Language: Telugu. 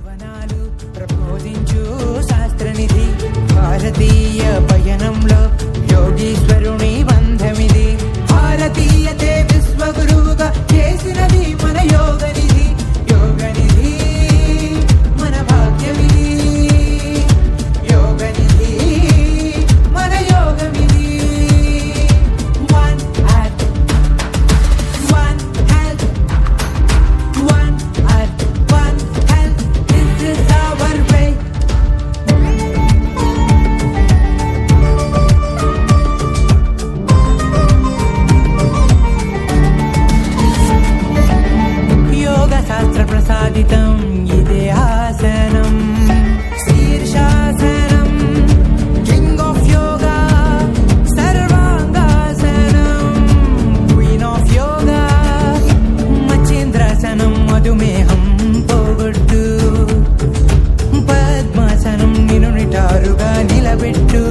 భవనాలు ప్రబోధించు శాస్త్రనిధి భారతీయ పయనంలో యోగీశ్వరుని బంధమిది భారతీయతే విశ్వగురువుగా చేసినది మన యోగనిధి యోగనిధి మన భాగ్యమిది యోగనిధి మన యోగమిది one earth one health one earth, one health, this is our way. యోగ శాస్త్ర ప్రసాదితం ఇదే ఆసనం శీర్షాసనం కింగ్ ఆఫ్ యోగా సర్వాంగాసనం క్వీన్ ఆఫ్ యోగా మచ్చేంద్రాసనం మధుమేహం పోగొట్టు పద్మాసనం నిన్ను నిటారుగా నిలబెట్టు